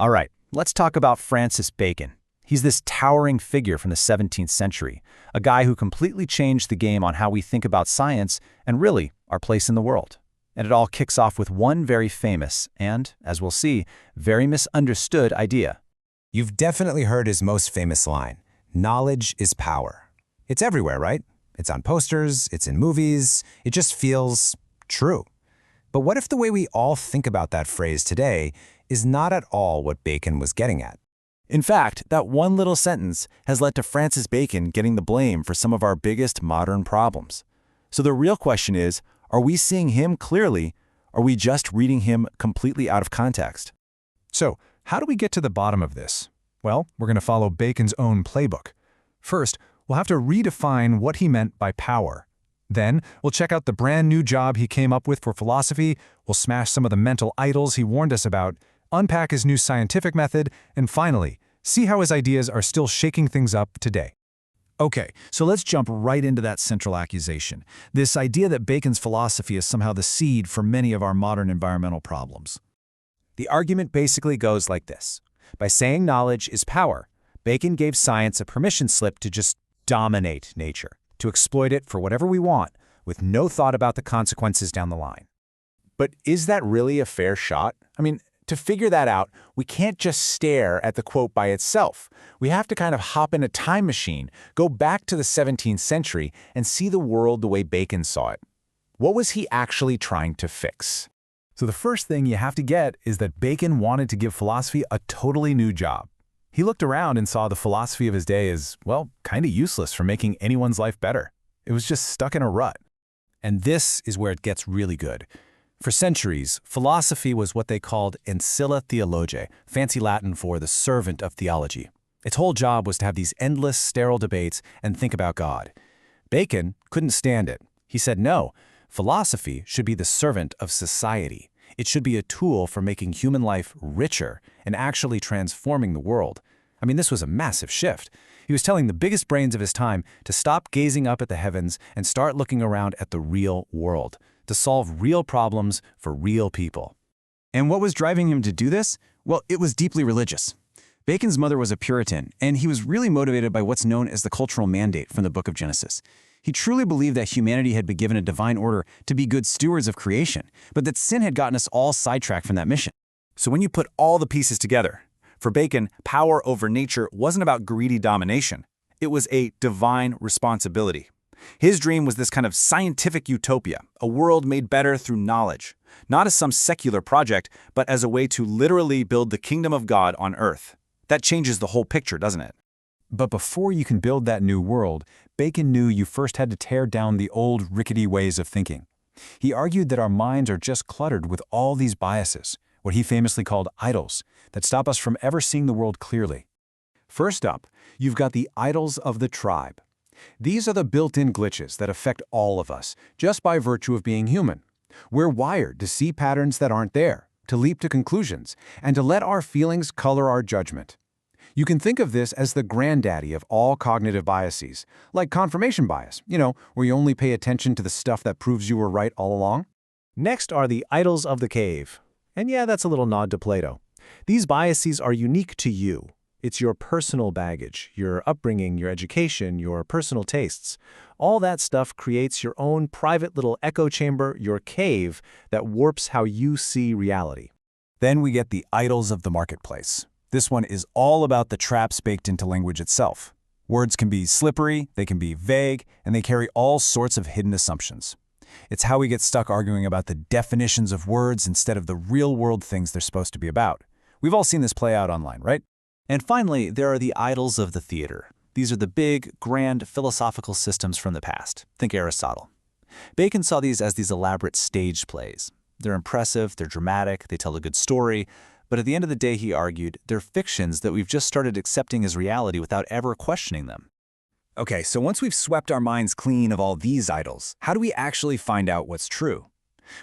All right, let's talk about Francis Bacon. He's this towering figure from the 17th century, a guy who completely changed the game on how we think about science and really our place in the world. And it all kicks off with one very famous and, as we'll see, very misunderstood idea. You've definitely heard his most famous line, "Knowledge is power." It's everywhere, right? It's on posters, it's in movies, it just feels true. But what if the way we all think about that phrase today is not at all what Bacon was getting at? In fact, that one little sentence has led to Francis Bacon getting the blame for some of our biggest modern problems. So the real question is, are we seeing him clearly, or are we just reading him completely out of context? So, how do we get to the bottom of this? Well, we're going to follow Bacon's own playbook. First, we'll have to redefine what he meant by power. Then, we'll check out the brand new job he came up with for philosophy, we'll smash some of the mental idols he warned us about, unpack his new scientific method, and finally, see how his ideas are still shaking things up today. Okay, so let's jump right into that central accusation, this idea that Bacon's philosophy is somehow the seed for many of our modern environmental problems. The argument basically goes like this. By saying knowledge is power, Bacon gave science a permission slip to just dominate nature, to exploit it for whatever we want, with no thought about the consequences down the line. But is that really a fair shot? I mean, to figure that out, we can't just stare at the quote by itself. We have to kind of hop in a time machine, go back to the 17th century, and see the world the way Bacon saw it. What was he actually trying to fix? So the first thing you have to get is that Bacon wanted to give philosophy a totally new job. He looked around and saw the philosophy of his day as, well, kind of useless for making anyone's life better. It was just stuck in a rut. And this is where it gets really good. For centuries, philosophy was what they called ancilla theologiae, fancy Latin for the servant of theology. Its whole job was to have these endless, sterile debates and think about God. Bacon couldn't stand it. He said, no, philosophy should be the servant of society. It should be a tool for making human life richer and actually transforming the world. I mean, this was a massive shift. He was telling the biggest brains of his time to stop gazing up at the heavens and start looking around at the real world, to solve real problems for real people. And what was driving him to do this? Well, it was deeply religious. Bacon's mother was a Puritan, and he was really motivated by what's known as the cultural mandate from the book of Genesis. He truly believed that humanity had been given a divine order to be good stewards of creation, but that sin had gotten us all sidetracked from that mission. So when you put all the pieces together, for Bacon, power over nature wasn't about greedy domination. It was a divine responsibility. His dream was this kind of scientific utopia, a world made better through knowledge, not as some secular project, but as a way to literally build the kingdom of God on earth. That changes the whole picture, doesn't it? But before you can build that new world, Bacon knew you first had to tear down the old, rickety ways of thinking. He argued that our minds are just cluttered with all these biases, what he famously called idols, that stop us from ever seeing the world clearly. First up, you've got the idols of the tribe. These are the built-in glitches that affect all of us, just by virtue of being human. We're wired to see patterns that aren't there, to leap to conclusions, and to let our feelings color our judgment. You can think of this as the granddaddy of all cognitive biases, like confirmation bias, where you only pay attention to the stuff that proves you were right all along. Next are the idols of the cave. And yeah, that's a little nod to Plato. These biases are unique to you. It's your personal baggage, your upbringing, your education, your personal tastes. All that stuff creates your own private little echo chamber, your cave, that warps how you see reality. Then we get the idols of the marketplace. This one is all about the traps baked into language itself. Words can be slippery, they can be vague, and they carry all sorts of hidden assumptions. It's how we get stuck arguing about the definitions of words instead of the real-world things they're supposed to be about. We've all seen this play out online, right? And finally, there are the idols of the theater. These are the big, grand philosophical systems from the past. Think Aristotle. Bacon saw these as these elaborate stage plays. They're impressive, they're dramatic, they tell a good story, but at the end of the day, he argued, they're fictions that we've just started accepting as reality without ever questioning them. Okay, so once we've swept our minds clean of all these idols, how do we actually find out what's true?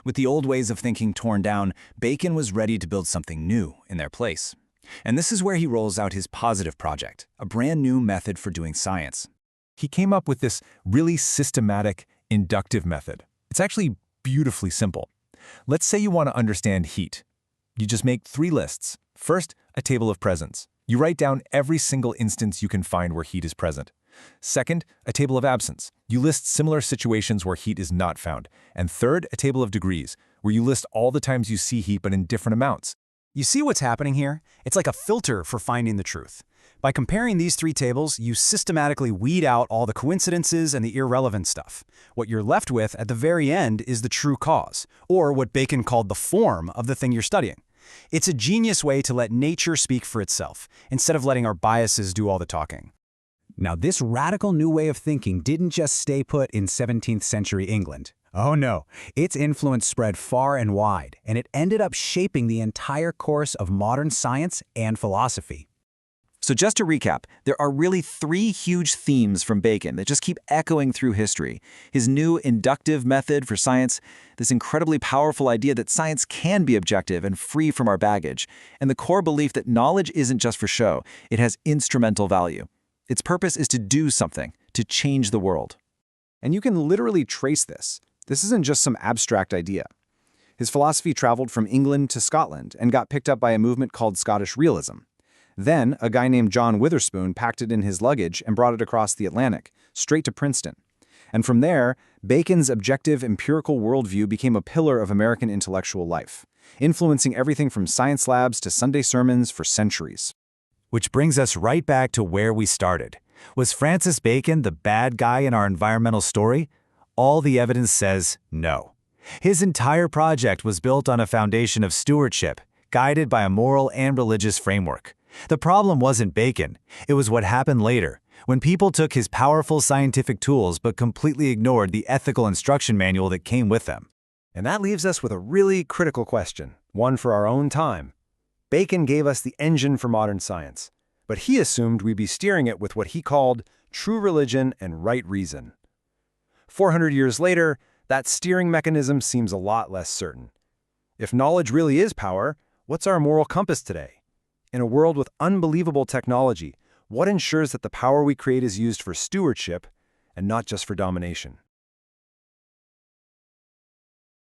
With the old ways of thinking torn down, Bacon was ready to build something new in their place. And this is where he rolls out his positive project, a brand new method for doing science. He came up with this really systematic, inductive method. It's actually beautifully simple. Let's say you want to understand heat. You just make 3 lists. First, a table of presence. You write down every single instance you can find where heat is present. Second, a table of absence. You list similar situations where heat is not found. And third, a table of degrees, where you list all the times you see heat but in different amounts. You see what's happening here? It's like a filter for finding the truth. By comparing these three tables, you systematically weed out all the coincidences and the irrelevant stuff. What you're left with at the very end is the true cause, or what Bacon called the form of the thing you're studying. It's a genius way to let nature speak for itself, instead of letting our biases do all the talking. Now, this radical new way of thinking didn't just stay put in 17th century England. Oh no, its influence spread far and wide, and it ended up shaping the entire course of modern science and philosophy. So just to recap, there are really three huge themes from Bacon that just keep echoing through history. His new inductive method for science, this incredibly powerful idea that science can be objective and free from our baggage, and the core belief that knowledge isn't just for show, it has instrumental value. Its purpose is to do something, to change the world. And you can literally trace this. This isn't just some abstract idea. His philosophy traveled from England to Scotland and got picked up by a movement called Scottish realism. Then, a guy named John Witherspoon packed it in his luggage and brought it across the Atlantic, straight to Princeton. And from there, Bacon's objective empirical worldview became a pillar of American intellectual life, influencing everything from science labs to Sunday sermons for centuries. Which brings us right back to where we started. Was Francis Bacon the bad guy in our environmental story? All the evidence says no. His entire project was built on a foundation of stewardship, guided by a moral and religious framework. The problem wasn't Bacon. It was what happened later, when people took his powerful scientific tools but completely ignored the ethical instruction manual that came with them. And that leaves us with a really critical question, one for our own time. Bacon gave us the engine for modern science, but he assumed we'd be steering it with what he called true religion and right reason. 400 years later, that steering mechanism seems a lot less certain. If knowledge really is power, what's our moral compass today? In a world with unbelievable technology, what ensures that the power we create is used for stewardship and not just for domination?